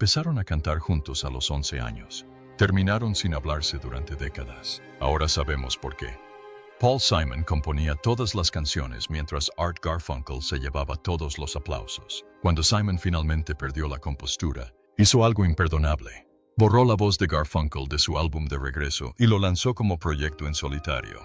Empezaron a cantar juntos a los 11 años. Terminaron sin hablarse durante décadas. Ahora sabemos por qué. Paul Simon componía todas las canciones mientras Art Garfunkel se llevaba todos los aplausos. Cuando Simon finalmente perdió la compostura, hizo algo imperdonable. Borró la voz de Garfunkel de su álbum de regreso y lo lanzó como proyecto en solitario.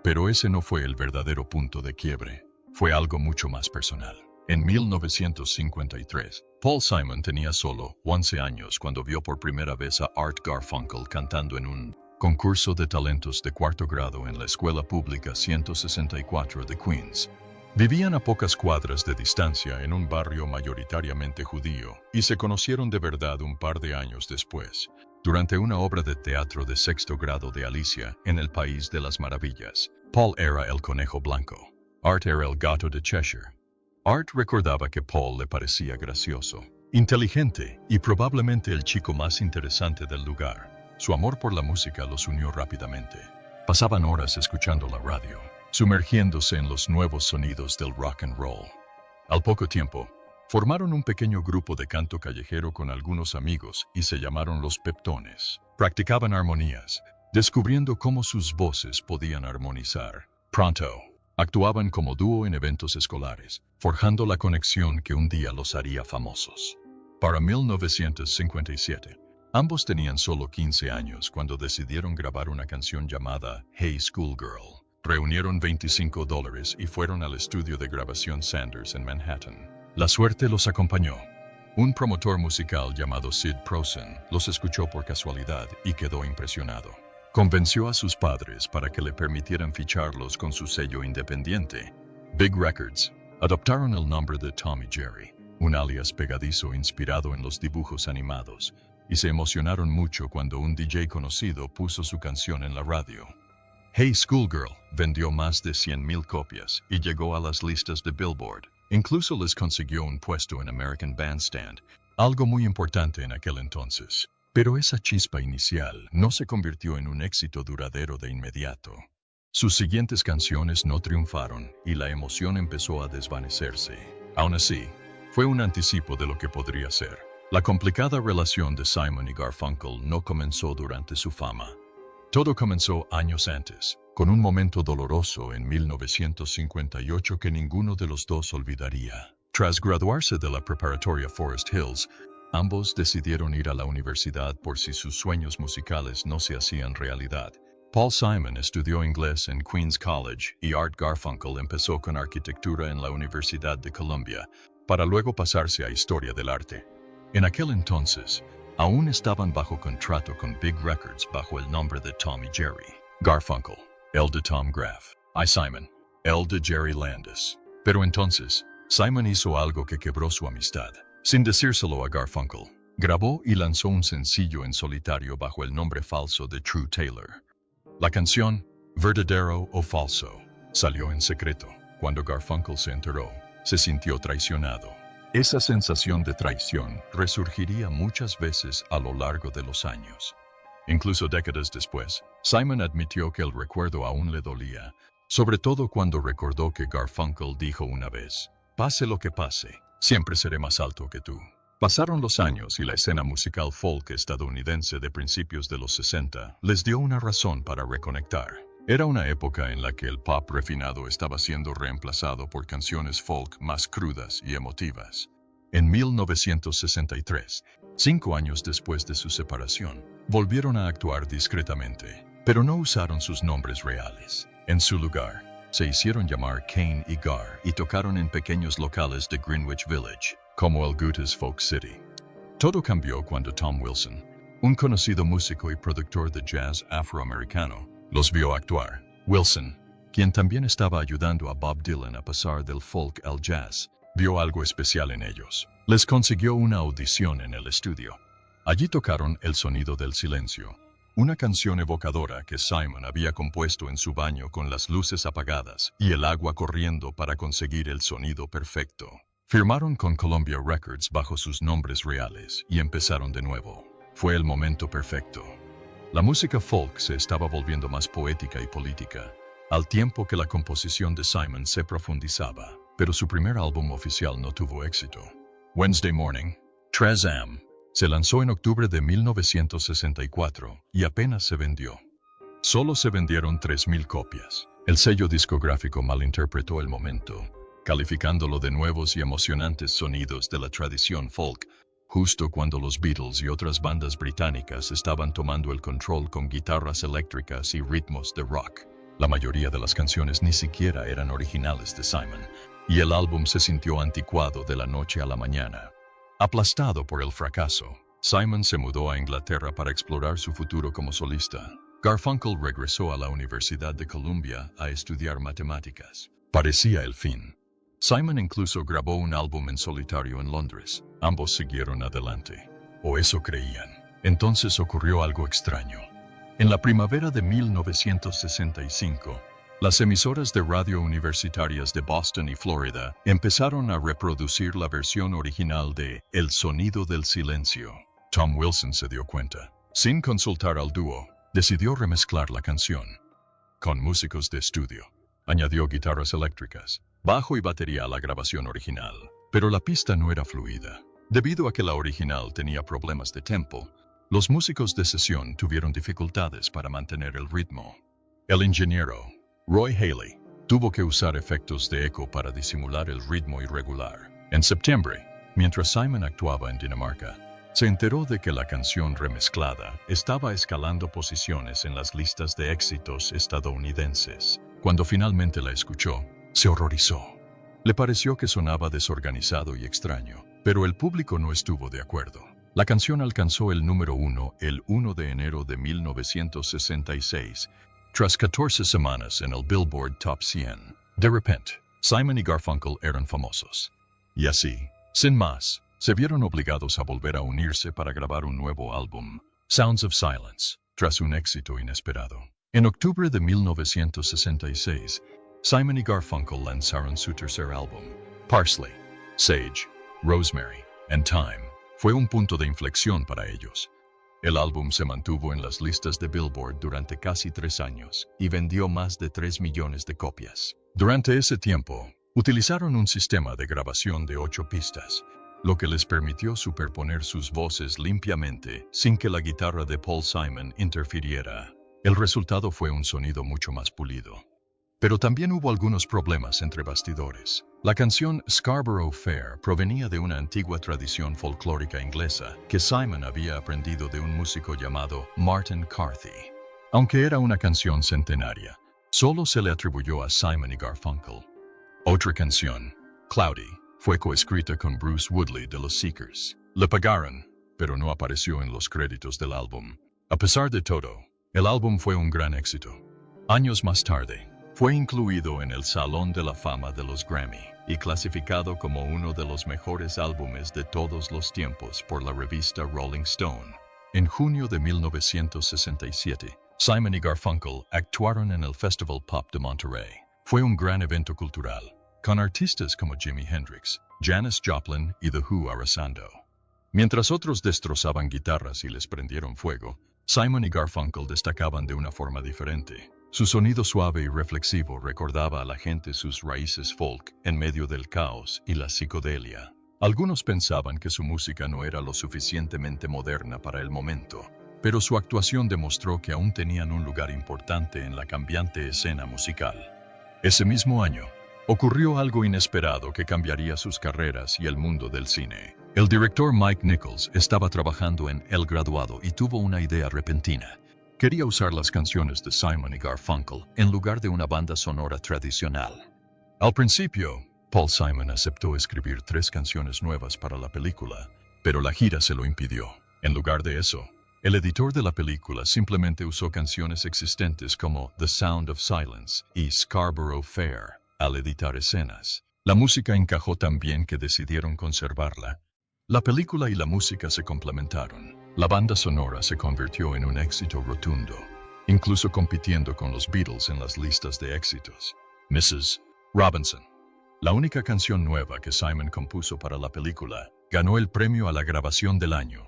Pero ese no fue el verdadero punto de quiebre. Fue algo mucho más personal. En 1953, Paul Simon tenía solo 11 años cuando vio por primera vez a Art Garfunkel cantando en un concurso de talentos de cuarto grado en la Escuela Pública 164 de Queens. Vivían a pocas cuadras de distancia en un barrio mayoritariamente judío y se conocieron de verdad un par de años después, durante una obra de teatro de sexto grado de Alicia en el País de las Maravillas. Paul era el conejo blanco. Art era el gato de Cheshire. Art recordaba que Paul le parecía gracioso, inteligente y probablemente el chico más interesante del lugar. Su amor por la música los unió rápidamente. Pasaban horas escuchando la radio, sumergiéndose en los nuevos sonidos del rock and roll. Al poco tiempo, formaron un pequeño grupo de canto callejero con algunos amigos y se llamaron Los Peptones. Practicaban armonías, descubriendo cómo sus voces podían armonizar. Pronto, actuaban como dúo en eventos escolares, forjando la conexión que un día los haría famosos. Para 1957, ambos tenían solo 15 años cuando decidieron grabar una canción llamada Hey Schoolgirl. Reunieron $25 y fueron al estudio de grabación Sanders en Manhattan. La suerte los acompañó. Un promotor musical llamado Sid Prosen los escuchó por casualidad y quedó impresionado. Convenció a sus padres para que le permitieran ficharlos con su sello independiente, Big Records. Adoptaron el nombre de Tom y Jerry, un alias pegadizo inspirado en los dibujos animados, y se emocionaron mucho cuando un DJ conocido puso su canción en la radio. Hey Schoolgirl vendió más de 100,000 copias y llegó a las listas de Billboard. Incluso les consiguió un puesto en American Bandstand, algo muy importante en aquel entonces. Pero esa chispa inicial no se convirtió en un éxito duradero de inmediato. Sus siguientes canciones no triunfaron y la emoción empezó a desvanecerse. Aún así, fue un anticipo de lo que podría ser. La complicada relación de Simon y Garfunkel no comenzó durante su fama. Todo comenzó años antes, con un momento doloroso en 1958 que ninguno de los dos olvidaría. Tras graduarse de la preparatoria Forest Hills, ambos decidieron ir a la universidad por si sus sueños musicales no se hacían realidad. Paul Simon estudió inglés en Queens College y Art Garfunkel empezó con arquitectura en la Universidad de Columbia, para luego pasarse a historia del arte. En aquel entonces, aún estaban bajo contrato con Big Records bajo el nombre de Tom y Jerry. Garfunkel, el de Tom Graff, y Simon, el de Jerry Landis. Pero entonces, Simon hizo algo que quebró su amistad. Sin decírselo a Garfunkel, grabó y lanzó un sencillo en solitario bajo el nombre falso de True Taylor. La canción, Verdadero o Falso, salió en secreto. Cuando Garfunkel se enteró, se sintió traicionado. Esa sensación de traición resurgiría muchas veces a lo largo de los años. Incluso décadas después, Simon admitió que el recuerdo aún le dolía, sobre todo cuando recordó que Garfunkel dijo una vez, «Pase lo que pase, siempre seré más alto que tú». Pasaron los años y la escena musical folk estadounidense de principios de los 60 les dio una razón para reconectar. Era una época en la que el pop refinado estaba siendo reemplazado por canciones folk más crudas y emotivas. En 1963, 5 años después de su separación, volvieron a actuar discretamente, pero no usaron sus nombres reales. En su lugar, se hicieron llamar Kane y Gar y tocaron en pequeños locales de Greenwich Village, como el Gutes Folk City. Todo cambió cuando Tom Wilson, un conocido músico y productor de jazz afroamericano, los vio actuar. Wilson, quien también estaba ayudando a Bob Dylan a pasar del folk al jazz, vio algo especial en ellos. Les consiguió una audición en el estudio. Allí tocaron El sonido del silencio, una canción evocadora que Simon había compuesto en su baño con las luces apagadas y el agua corriendo para conseguir el sonido perfecto. Firmaron con Columbia Records bajo sus nombres reales y empezaron de nuevo. Fue el momento perfecto. La música folk se estaba volviendo más poética y política, al tiempo que la composición de Simon se profundizaba, pero su primer álbum oficial no tuvo éxito. Wednesday Morning, 3am, Se lanzó en octubre de 1964 y apenas se vendió. Solo se vendieron 3,000 copias. El sello discográfico malinterpretó el momento, calificándolo de nuevos y emocionantes sonidos de la tradición folk, justo cuando los Beatles y otras bandas británicas estaban tomando el control con guitarras eléctricas y ritmos de rock. La mayoría de las canciones ni siquiera eran originales de Simon, y el álbum se sintió anticuado de la noche a la mañana. Aplastado por el fracaso, Simon se mudó a Inglaterra para explorar su futuro como solista. Garfunkel regresó a la Universidad de Columbia a estudiar matemáticas. Parecía el fin. Simon incluso grabó un álbum en solitario en Londres. Ambos siguieron adelante. O eso creían. Entonces ocurrió algo extraño. En la primavera de 1965, las emisoras de radio universitarias de Boston y Florida empezaron a reproducir la versión original de El sonido del silencio. Tom Wilson se dio cuenta. Sin consultar al dúo, decidió remezclar la canción. Con músicos de estudio, añadió guitarras eléctricas, bajo y batería a la grabación original. Pero la pista no era fluida. Debido a que la original tenía problemas de tempo, los músicos de sesión tuvieron dificultades para mantener el ritmo. El ingeniero, Roy Haley, tuvo que usar efectos de eco para disimular el ritmo irregular. En septiembre, mientras Simon actuaba en Dinamarca, se enteró de que la canción remezclada estaba escalando posiciones en las listas de éxitos estadounidenses. Cuando finalmente la escuchó, se horrorizó. Le pareció que sonaba desorganizado y extraño, pero el público no estuvo de acuerdo. La canción alcanzó el número 1 el 1 de enero de 1966, tras 14 semanas en el Billboard Top 100. De repente, Simon y Garfunkel eran famosos. Y así, sin más, se vieron obligados a volver a unirse para grabar un nuevo álbum, Sounds of Silence, tras un éxito inesperado. En octubre de 1966, Simon y Garfunkel lanzaron su tercer álbum, Parsley, Sage, Rosemary, and Thyme. Fue un punto de inflexión para ellos. El álbum se mantuvo en las listas de Billboard durante casi 3 años y vendió más de 3 millones de copias. Durante ese tiempo, utilizaron un sistema de grabación de 8 pistas, lo que les permitió superponer sus voces limpiamente sin que la guitarra de Paul Simon interfiriera. El resultado fue un sonido mucho más pulido. Pero también hubo algunos problemas entre bastidores. La canción Scarborough Fair provenía de una antigua tradición folclórica inglesa que Simon había aprendido de un músico llamado Martin Carthy. Aunque era una canción centenaria, solo se le atribuyó a Simon y Garfunkel. Otra canción, Cloudy, fue coescrita con Bruce Woodley de los Seekers. Le pagaron, pero no apareció en los créditos del álbum. A pesar de todo, el álbum fue un gran éxito. Años más tarde, fue incluido en el Salón de la Fama de los Grammy y clasificado como uno de los mejores álbumes de todos los tiempos por la revista Rolling Stone. En junio de 1967, Simon y Garfunkel actuaron en el Festival Pop de Monterey. Fue un gran evento cultural, con artistas como Jimi Hendrix, Janis Joplin y The Who arrasando. Mientras otros destrozaban guitarras y les prendieron fuego, Simon y Garfunkel destacaban de una forma diferente. Su sonido suave y reflexivo recordaba a la gente sus raíces folk en medio del caos y la psicodelia. Algunos pensaban que su música no era lo suficientemente moderna para el momento, pero su actuación demostró que aún tenían un lugar importante en la cambiante escena musical. Ese mismo año, ocurrió algo inesperado que cambiaría sus carreras y el mundo del cine. El director Mike Nichols estaba trabajando en El Graduado y tuvo una idea repentina. Quería usar las canciones de Simon y Garfunkel en lugar de una banda sonora tradicional. Al principio, Paul Simon aceptó escribir 3 canciones nuevas para la película, pero la gira se lo impidió. En lugar de eso, el editor de la película simplemente usó canciones existentes como The Sound of Silence y Scarborough Fair al editar escenas. La música encajó tan bien que decidieron conservarla. La película y la música se complementaron. La banda sonora se convirtió en un éxito rotundo, incluso compitiendo con los Beatles en las listas de éxitos. Mrs. Robinson, la única canción nueva que Simon compuso para la película, ganó el premio a la grabación del año.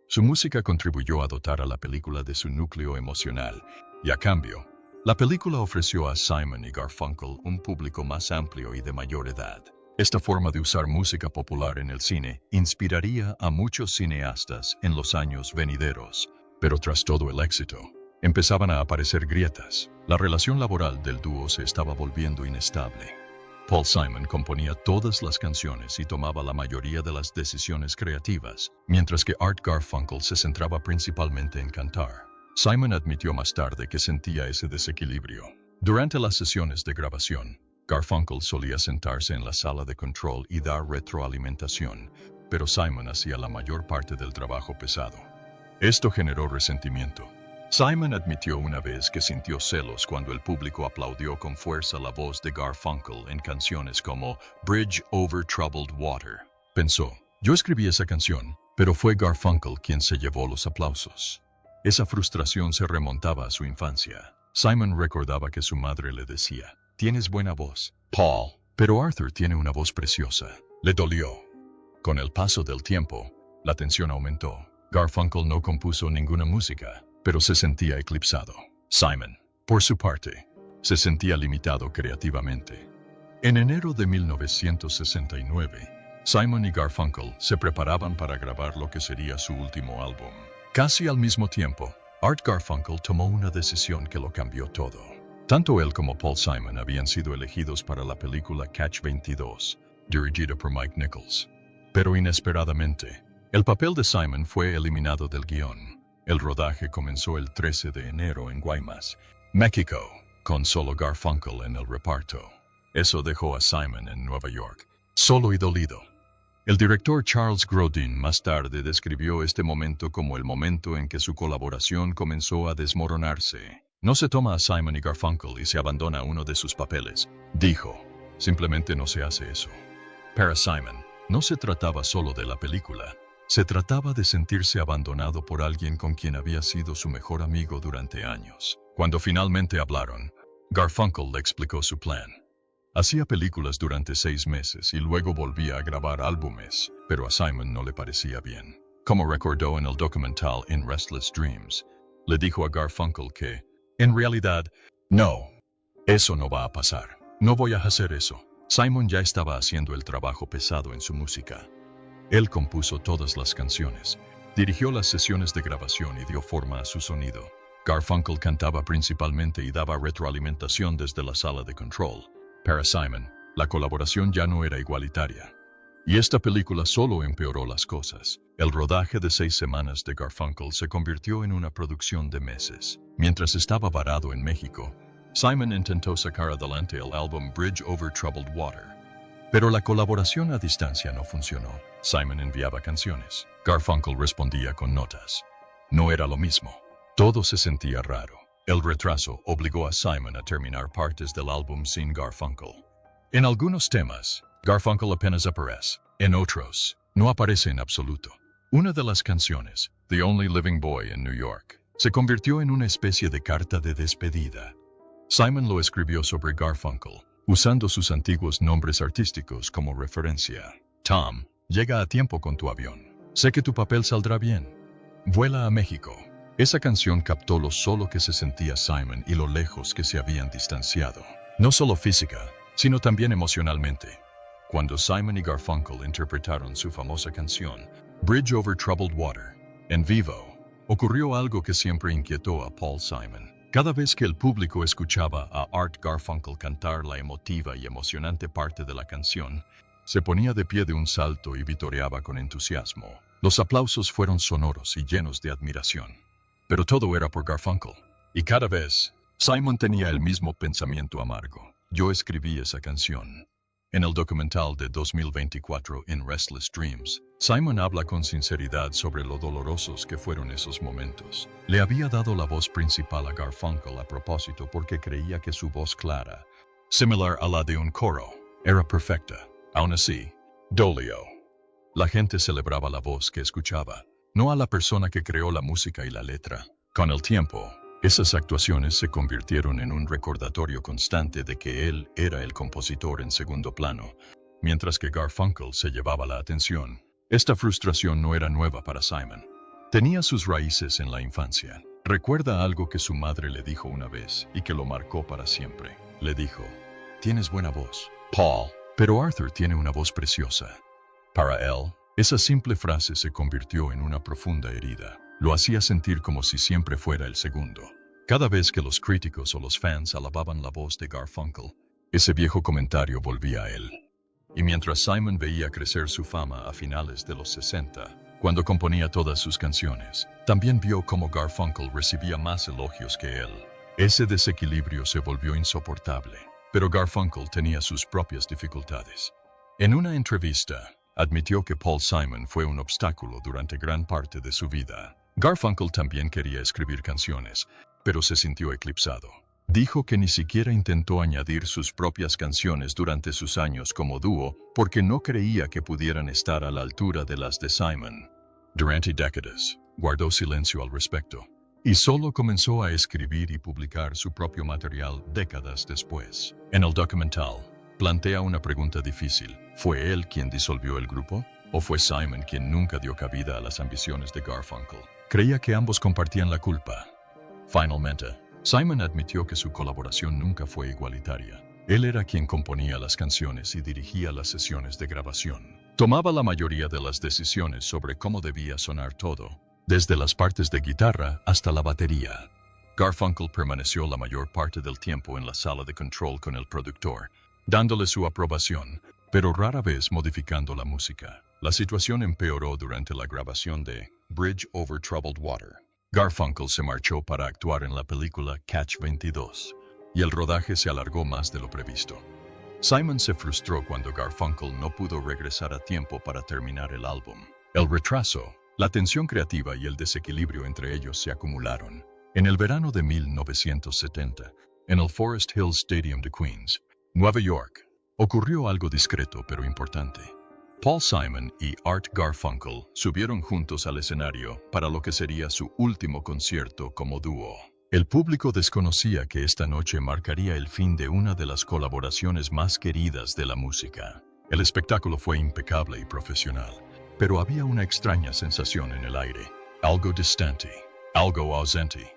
Su música contribuyó a dotar a la película de su núcleo emocional, y a cambio, la película ofreció a Simon y Garfunkel un público más amplio y de mayor edad. Esta forma de usar música popular en el cine inspiraría a muchos cineastas en los años venideros, pero tras todo el éxito, empezaban a aparecer grietas. La relación laboral del dúo se estaba volviendo inestable. Paul Simon componía todas las canciones y tomaba la mayoría de las decisiones creativas, mientras que Art Garfunkel se centraba principalmente en cantar. Simon admitió más tarde que sentía ese desequilibrio. Durante las sesiones de grabación, Garfunkel solía sentarse en la sala de control y dar retroalimentación, pero Simon hacía la mayor parte del trabajo pesado. Esto generó resentimiento. Simon admitió una vez que sintió celos cuando el público aplaudió con fuerza la voz de Garfunkel en canciones como Bridge Over Troubled Water. Pensó, yo escribí esa canción, pero fue Garfunkel quien se llevó los aplausos. Esa frustración se remontaba a su infancia. Simon recordaba que su madre le decía, tienes buena voz, Paul, pero Arthur tiene una voz preciosa. Le dolió. Con el paso del tiempo, la tensión aumentó. Garfunkel no compuso ninguna música, pero se sentía eclipsado. Simon, por su parte, se sentía limitado creativamente. En enero de 1969, Simon y Garfunkel se preparaban para grabar lo que sería su último álbum. Casi al mismo tiempo, Art Garfunkel tomó una decisión que lo cambió todo. Tanto él como Paul Simon habían sido elegidos para la película Catch 22, dirigida por Mike Nichols. Pero inesperadamente, el papel de Simon fue eliminado del guión. El rodaje comenzó el 13 de enero en Guaymas, México, con solo Garfunkel en el reparto. Eso dejó a Simon en Nueva York, solo y dolido. El director Charles Grodin más tarde describió este momento como el momento en que su colaboración comenzó a desmoronarse. No se toma a Simon y Garfunkel y se abandona uno de sus papeles, dijo. Simplemente no se hace eso. Para Simon, no se trataba solo de la película. Se trataba de sentirse abandonado por alguien con quien había sido su mejor amigo durante años. Cuando finalmente hablaron, Garfunkel le explicó su plan. Hacía películas durante 6 meses y luego volvía a grabar álbumes, pero a Simon no le parecía bien. Como recordó en el documental In Restless Dreams, le dijo a Garfunkel que, en realidad, no, eso no va a pasar. No voy a hacer eso. Simon ya estaba haciendo el trabajo pesado en su música. Él compuso todas las canciones, dirigió las sesiones de grabación y dio forma a su sonido. Garfunkel cantaba principalmente y daba retroalimentación desde la sala de control. Para Simon, la colaboración ya no era igualitaria. Y esta película solo empeoró las cosas. El rodaje de 6 semanas de Garfunkel se convirtió en una producción de meses. Mientras estaba varado en México, Simon intentó sacar adelante el álbum Bridge Over Troubled Water. Pero la colaboración a distancia no funcionó. Simon enviaba canciones. Garfunkel respondía con notas. No era lo mismo. Todo se sentía raro. El retraso obligó a Simon a terminar partes del álbum sin Garfunkel. En algunos temas, Garfunkel apenas aparece. En otros, no aparece en absoluto. Una de las canciones, The Only Living Boy in New York, se convirtió en una especie de carta de despedida. Simon lo escribió sobre Garfunkel, usando sus antiguos nombres artísticos como referencia. Tom, llega a tiempo con tu avión. Sé que tu papel saldrá bien. Vuela a México. Esa canción captó lo solo que se sentía Simon y lo lejos que se habían distanciado. No solo física, sino también emocionalmente. Cuando Simon y Garfunkel interpretaron su famosa canción, Bridge Over Troubled Water, en vivo, ocurrió algo que siempre inquietó a Paul Simon. Cada vez que el público escuchaba a Art Garfunkel cantar la emotiva y emocionante parte de la canción, se ponía de pie de un salto y vitoreaba con entusiasmo. Los aplausos fueron sonoros y llenos de admiración. Pero todo era por Garfunkel. Y cada vez, Simon tenía el mismo pensamiento amargo. Yo escribí esa canción. En el documental de 2024 In Restless Dreams, Simon habla con sinceridad sobre lo dolorosos que fueron esos momentos. Le había dado la voz principal a Garfunkel a propósito porque creía que su voz clara, similar a la de un coro, era perfecta. Aún así, dolió. La gente celebraba la voz que escuchaba, no a la persona que creó la música y la letra. Con el tiempo, esas actuaciones se convirtieron en un recordatorio constante de que él era el compositor en segundo plano, mientras que Garfunkel se llevaba la atención. Esta frustración no era nueva para Simon. Tenía sus raíces en la infancia. Recuerda algo que su madre le dijo una vez y que lo marcó para siempre. Le dijo, tienes buena voz, Paul, Pero Arthur tiene una voz preciosa. Para él, esa simple frase se convirtió en una profunda herida. Lo hacía sentir como si siempre fuera el segundo. Cada vez que los críticos o los fans alababan la voz de Garfunkel, ese viejo comentario volvía a él. Y mientras Simon veía crecer su fama a finales de los 60, cuando componía todas sus canciones, también vio cómo Garfunkel recibía más elogios que él. Ese desequilibrio se volvió insoportable, pero Garfunkel tenía sus propias dificultades. En una entrevista, admitió que Paul Simon fue un obstáculo durante gran parte de su vida. Garfunkel también quería escribir canciones, pero se sintió eclipsado. Dijo que ni siquiera intentó añadir sus propias canciones durante sus años como dúo porque no creía que pudieran estar a la altura de las de Simon. Durante décadas, guardó silencio al respecto, y solo comenzó a escribir y publicar su propio material décadas después. En el documental, plantea una pregunta difícil. ¿Fue él quien disolvió el grupo? ¿O fue Simon quien nunca dio cabida a las ambiciones de Garfunkel? Creía que ambos compartían la culpa. Finalmente, Simon admitió que su colaboración nunca fue igualitaria. Él era quien componía las canciones y dirigía las sesiones de grabación. Tomaba la mayoría de las decisiones sobre cómo debía sonar todo, desde las partes de guitarra hasta la batería. Garfunkel permaneció la mayor parte del tiempo en la sala de control con el productor, dándole su aprobación, pero rara vez modificando la música. La situación empeoró durante la grabación de Bridge Over Troubled Water. Garfunkel se marchó para actuar en la película Catch-22, y el rodaje se alargó más de lo previsto. Simon se frustró cuando Garfunkel no pudo regresar a tiempo para terminar el álbum. El retraso, la tensión creativa y el desequilibrio entre ellos se acumularon. En el verano de 1970, en el Forest Hills Stadium de Queens, Nueva York, ocurrió algo discreto pero importante. Paul Simon y Art Garfunkel subieron juntos al escenario para lo que sería su último concierto como dúo. El público desconocía que esta noche marcaría el fin de una de las colaboraciones más queridas de la música. El espectáculo fue impecable y profesional, pero había una extraña sensación en el aire, algo distante, algo ausente.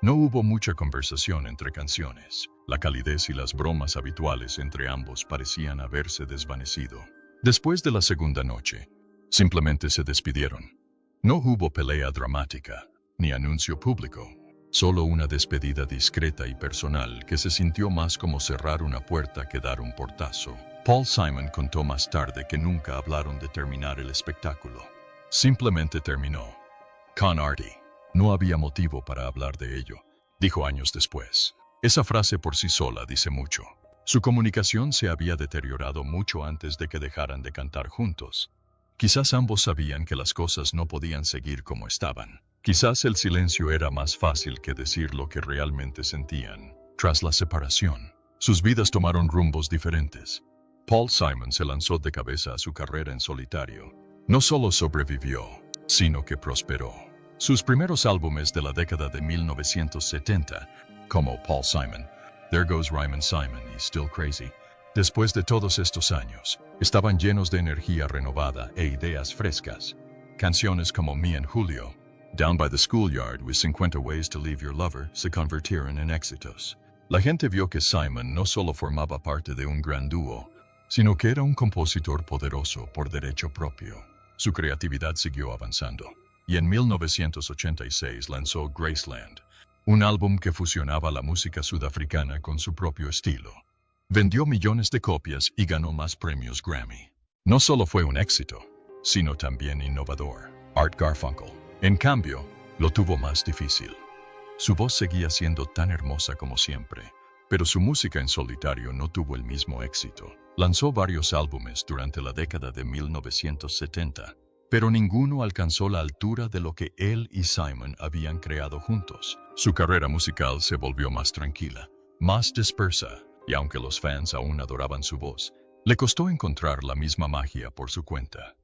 No hubo mucha conversación entre canciones. La calidez y las bromas habituales entre ambos parecían haberse desvanecido. Después de la segunda noche, simplemente se despidieron. No hubo pelea dramática, ni anuncio público, solo una despedida discreta y personal que se sintió más como cerrar una puerta que dar un portazo. Paul Simon contó más tarde que nunca hablaron de terminar el espectáculo. Simplemente terminó. Con Artie. No había motivo para hablar de ello, dijo años después. Esa frase por sí sola dice mucho. Su comunicación se había deteriorado mucho antes de que dejaran de cantar juntos. Quizás ambos sabían que las cosas no podían seguir como estaban. Quizás el silencio era más fácil que decir lo que realmente sentían. Tras la separación, sus vidas tomaron rumbos diferentes. Paul Simon se lanzó de cabeza a su carrera en solitario. No solo sobrevivió, sino que prosperó. Sus primeros álbumes de la década de 1970, como Paul Simon, There Goes Rhymin' Simon y Still Crazy, después de todos estos años, estaban llenos de energía renovada e ideas frescas. Canciones como Me and Julio, Down by the Schoolyard with 50 Ways to Leave Your Lover se convirtieron en éxitos. La gente vio que Simon no solo formaba parte de un gran dúo, sino que era un compositor poderoso por derecho propio. Su creatividad siguió avanzando, y en 1986 lanzó Graceland, un álbum que fusionaba la música sudafricana con su propio estilo. Vendió millones de copias y ganó más premios Grammy. No solo fue un éxito, sino también innovador. Art Garfunkel, en cambio, lo tuvo más difícil. Su voz seguía siendo tan hermosa como siempre, pero su música en solitario no tuvo el mismo éxito. Lanzó varios álbumes durante la década de 1970, pero ninguno alcanzó la altura de lo que él y Simon habían creado juntos. Su carrera musical se volvió más tranquila, más dispersa, y aunque los fans aún adoraban su voz, le costó encontrar la misma magia por su cuenta.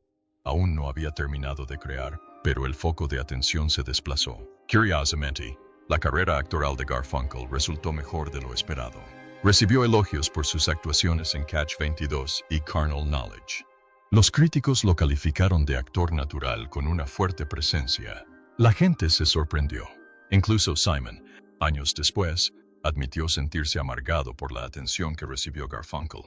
Aún no había terminado de crear, pero el foco de atención se desplazó. Curiosamente, la carrera actoral de Garfunkel resultó mejor de lo esperado. Recibió elogios por sus actuaciones en Catch-22 y Carnal Knowledge. Los críticos lo calificaron de actor natural con una fuerte presencia. La gente se sorprendió. Incluso Simon, años después, admitió sentirse amargado por la atención que recibió Garfunkel.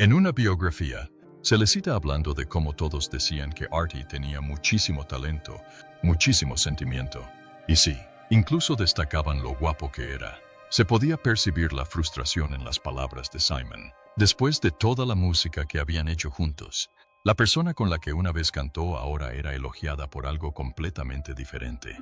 En una biografía, se le cita hablando de cómo todos decían que Artie tenía muchísimo talento, muchísimo sentimiento. Y sí, incluso destacaban lo guapo que era. Se podía percibir la frustración en las palabras de Simon. Después de toda la música que habían hecho juntos, la persona con la que una vez cantó ahora era elogiada por algo completamente diferente.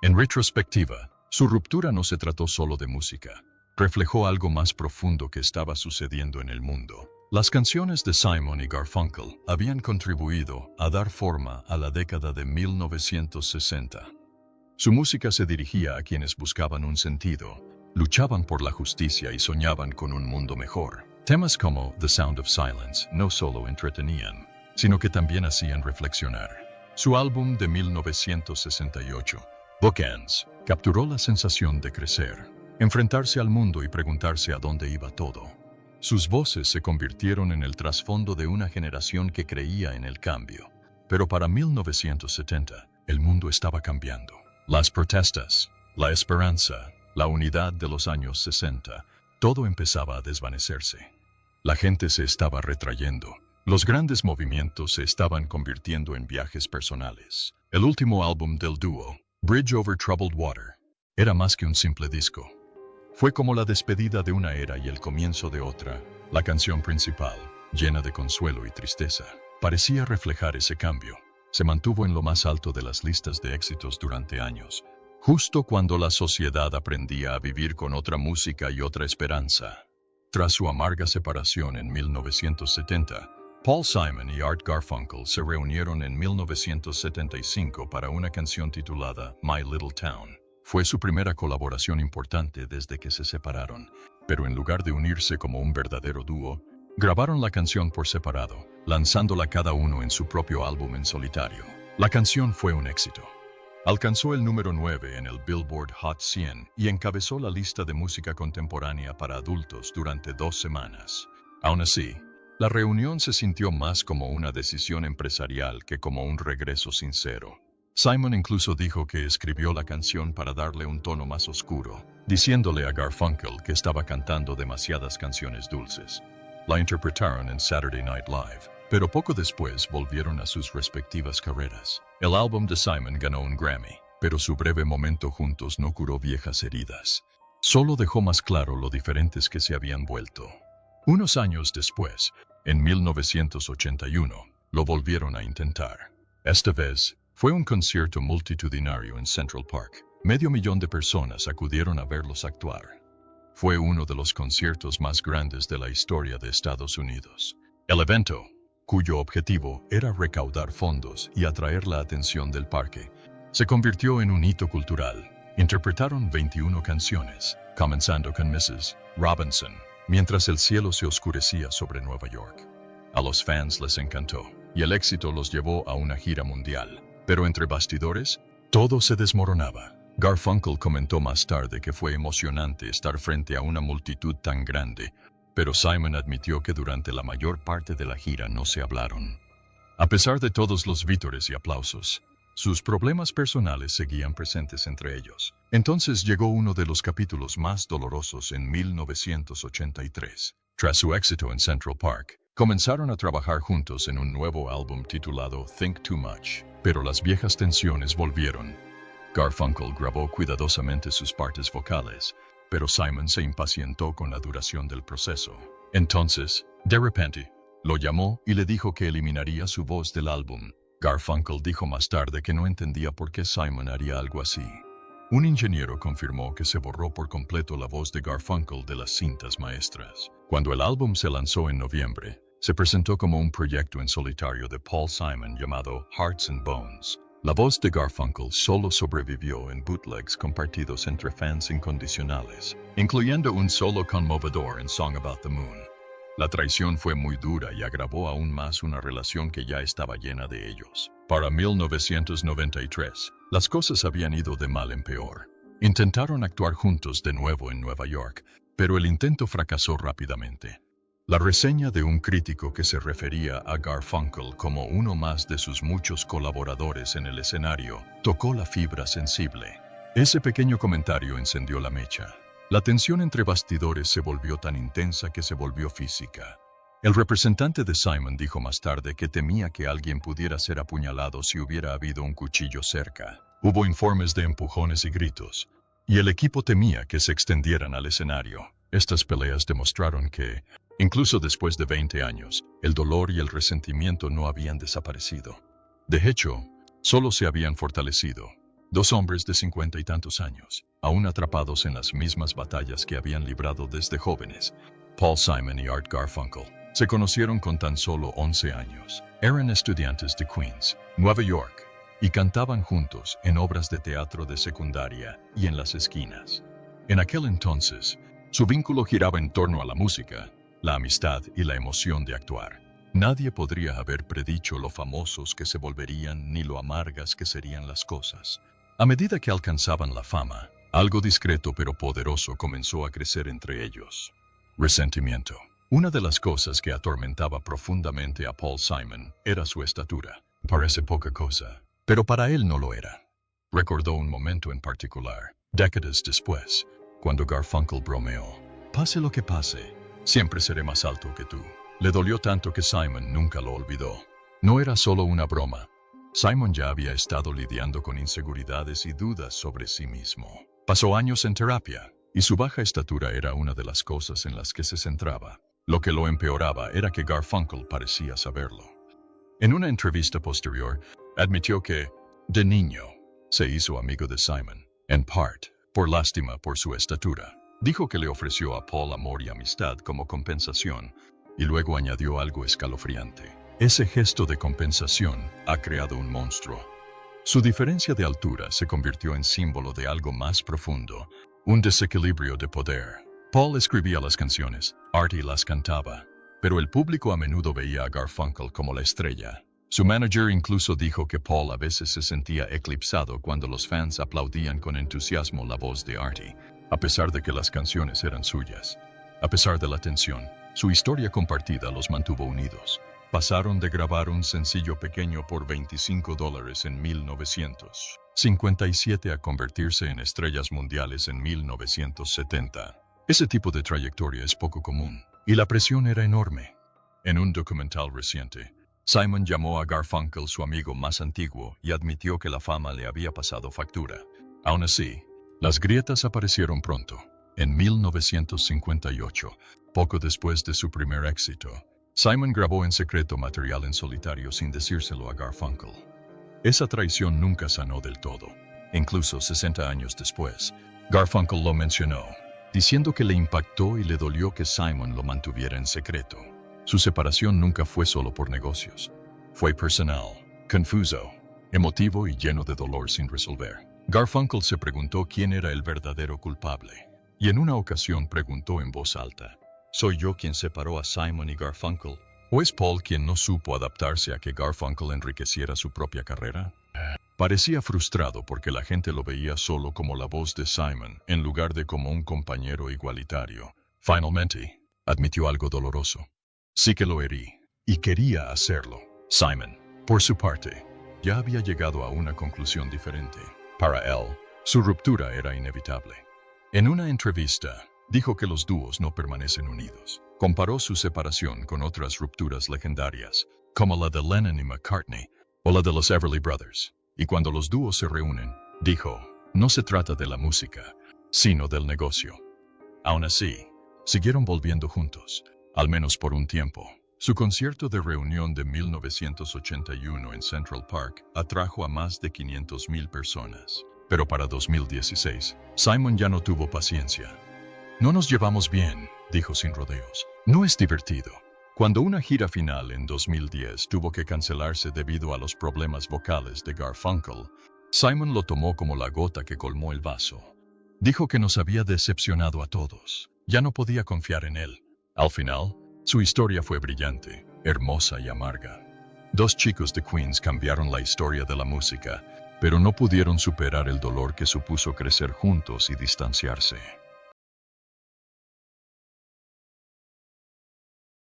En retrospectiva, su ruptura no se trató solo de música. Reflejó algo más profundo que estaba sucediendo en el mundo. Las canciones de Simon y Garfunkel habían contribuido a dar forma a la década de 1960. Su música se dirigía a quienes buscaban un sentido, luchaban por la justicia y soñaban con un mundo mejor. Temas como The Sound of Silence no solo entretenían, sino que también hacían reflexionar. Su álbum de 1968, Bookends, capturó la sensación de crecer, enfrentarse al mundo y preguntarse a dónde iba todo. Sus voces se convirtieron en el trasfondo de una generación que creía en el cambio. Pero para 1970, el mundo estaba cambiando. Las protestas, la esperanza, la unidad de los años 60, todo empezaba a desvanecerse. La gente se estaba retrayendo. Los grandes movimientos se estaban convirtiendo en viajes personales. El último álbum del dúo, Bridge Over Troubled Water, era más que un simple disco. Fue como la despedida de una era y el comienzo de otra. La canción principal, llena de consuelo y tristeza, parecía reflejar ese cambio. Se mantuvo en lo más alto de las listas de éxitos durante años, justo cuando la sociedad aprendía a vivir con otra música y otra esperanza. Tras su amarga separación en 1970, Paul Simon y Art Garfunkel se reunieron en 1975 para una canción titulada My Little Town. Fue su primera colaboración importante desde que se separaron, pero en lugar de unirse como un verdadero dúo, grabaron la canción por separado, lanzándola cada uno en su propio álbum en solitario. La canción fue un éxito. Alcanzó el número 9 en el Billboard Hot 100 y encabezó la lista de música contemporánea para adultos durante 2 semanas. Aún así, la reunión se sintió más como una decisión empresarial que como un regreso sincero. Simon incluso dijo que escribió la canción para darle un tono más oscuro, diciéndole a Garfunkel que estaba cantando demasiadas canciones dulces. La interpretaron en Saturday Night Live, pero poco después volvieron a sus respectivas carreras. El álbum de Simon ganó un Grammy, pero su breve momento juntos no curó viejas heridas. Solo dejó más claro lo diferentes que se habían vuelto. Unos años después, en 1981, lo volvieron a intentar. Esta vez, fue un concierto multitudinario en Central Park. 500,000 de personas acudieron a verlos actuar. Fue uno de los conciertos más grandes de la historia de Estados Unidos. El evento, cuyo objetivo era recaudar fondos y atraer la atención del parque, se convirtió en un hito cultural. Interpretaron 21 canciones, comenzando con Mrs. Robinson, mientras el cielo se oscurecía sobre Nueva York. A los fans les encantó, y el éxito los llevó a una gira mundial. Pero entre bastidores, todo se desmoronaba. Garfunkel comentó más tarde que fue emocionante estar frente a una multitud tan grande, pero Simon admitió que durante la mayor parte de la gira no se hablaron. A pesar de todos los vítores y aplausos, sus problemas personales seguían presentes entre ellos. Entonces llegó uno de los capítulos más dolorosos en 1983. Tras su éxito en Central Park, comenzaron a trabajar juntos en un nuevo álbum titulado Think Too Much. Pero las viejas tensiones volvieron. Garfunkel grabó cuidadosamente sus partes vocales, pero Simon se impacientó con la duración del proceso. Entonces, de repente, lo llamó y le dijo que eliminaría su voz del álbum. Garfunkel dijo más tarde que no entendía por qué Simon haría algo así. Un ingeniero confirmó que se borró por completo la voz de Garfunkel de las cintas maestras. Cuando el álbum se lanzó en noviembre, se presentó como un proyecto en solitario de Paul Simon llamado Hearts and Bones. La voz de Garfunkel solo sobrevivió en bootlegs compartidos entre fans incondicionales, incluyendo un solo conmovedor en Song About the Moon. La traición fue muy dura y agravó aún más una relación que ya estaba llena de ellos. Para 1993, las cosas habían ido de mal en peor. Intentaron actuar juntos de nuevo en Nueva York, pero el intento fracasó rápidamente. La reseña de un crítico que se refería a Garfunkel como uno más de sus muchos colaboradores en el escenario tocó la fibra sensible. Ese pequeño comentario encendió la mecha. La tensión entre bastidores se volvió tan intensa que se volvió física. El representante de Simon dijo más tarde que temía que alguien pudiera ser apuñalado si hubiera habido un cuchillo cerca. Hubo informes de empujones y gritos, y el equipo temía que se extendieran al escenario. Estas peleas demostraron que, incluso después de 20 años, el dolor y el resentimiento no habían desaparecido. De hecho, solo se habían fortalecido. Dos hombres de 50 y tantos años, aún atrapados en las mismas batallas que habían librado desde jóvenes, Paul Simon y Art Garfunkel, se conocieron con tan solo 11 años. Eran estudiantes de Queens, Nueva York, y cantaban juntos en obras de teatro de secundaria y en las esquinas. En aquel entonces, su vínculo giraba en torno a la música, la amistad y la emoción de actuar. Nadie podría haber predicho lo famosos que se volverían ni lo amargas que serían las cosas. A medida que alcanzaban la fama, algo discreto pero poderoso comenzó a crecer entre ellos. Resentimiento. Una de las cosas que atormentaba profundamente a Paul Simon era su estatura. Parece poca cosa, pero para él no lo era. Recordó un momento en particular, décadas después, cuando Garfunkel bromeó: "Pase lo que pase, siempre seré más alto que tú". Le dolió tanto que Simon nunca lo olvidó. No era solo una broma. Simon ya había estado lidiando con inseguridades y dudas sobre sí mismo. Pasó años en terapia, y su baja estatura era una de las cosas en las que se centraba. Lo que lo empeoraba era que Garfunkel parecía saberlo. En una entrevista posterior, admitió que, de niño, se hizo amigo de Simon, en parte, por lástima por su estatura. Dijo que le ofreció a Paul amor y amistad como compensación, y luego añadió algo escalofriante: "Ese gesto de compensación ha creado un monstruo". Su diferencia de altura se convirtió en símbolo de algo más profundo, un desequilibrio de poder. Paul escribía las canciones, Artie las cantaba, pero el público a menudo veía a Garfunkel como la estrella. Su manager incluso dijo que Paul a veces se sentía eclipsado cuando los fans aplaudían con entusiasmo la voz de Artie, a pesar de que las canciones eran suyas. A pesar de la tensión, su historia compartida los mantuvo unidos. Pasaron de grabar un sencillo pequeño por $25 en 1957 a convertirse en estrellas mundiales en 1970. Ese tipo de trayectoria es poco común, y la presión era enorme. En un documental reciente, Simon llamó a Garfunkel su amigo más antiguo y admitió que la fama le había pasado factura. Aún así, las grietas aparecieron pronto. En 1958, poco después de su primer éxito, Simon grabó en secreto material en solitario sin decírselo a Garfunkel. Esa traición nunca sanó del todo. Incluso 60 años después, Garfunkel lo mencionó, diciendo que le impactó y le dolió que Simon lo mantuviera en secreto. Su separación nunca fue solo por negocios. Fue personal, confuso, emotivo y lleno de dolor sin resolver. Garfunkel se preguntó quién era el verdadero culpable. Y en una ocasión preguntó en voz alta: ¿soy yo quien separó a Simon y Garfunkel? ¿O es Paul quien no supo adaptarse a que Garfunkel enriqueciera su propia carrera? Parecía frustrado porque la gente lo veía solo como la voz de Simon, en lugar de como un compañero igualitario. Finalmente, admitió algo doloroso: sí que lo herí, y quería hacerlo. Simon, por su parte, ya había llegado a una conclusión diferente. Para él, su ruptura era inevitable. En una entrevista, dijo que los dúos no permanecen unidos. Comparó su separación con otras rupturas legendarias, como la de Lennon y McCartney, o la de los Everly Brothers. Y cuando los dúos se reúnen, dijo, no se trata de la música, sino del negocio. Aún así, siguieron volviendo juntos, al menos por un tiempo. Su concierto de reunión de 1981 en Central Park atrajo a más de 500,000 personas. Pero para 2016, Simon ya no tuvo paciencia. No nos llevamos bien, dijo sin rodeos. No es divertido. Cuando una gira final en 2010 tuvo que cancelarse debido a los problemas vocales de Garfunkel, Simon lo tomó como la gota que colmó el vaso. Dijo que nos había decepcionado a todos. Ya no podía confiar en él. Al final, su historia fue brillante, hermosa y amarga. Dos chicos de Queens cambiaron la historia de la música, pero no pudieron superar el dolor que supuso crecer juntos y distanciarse.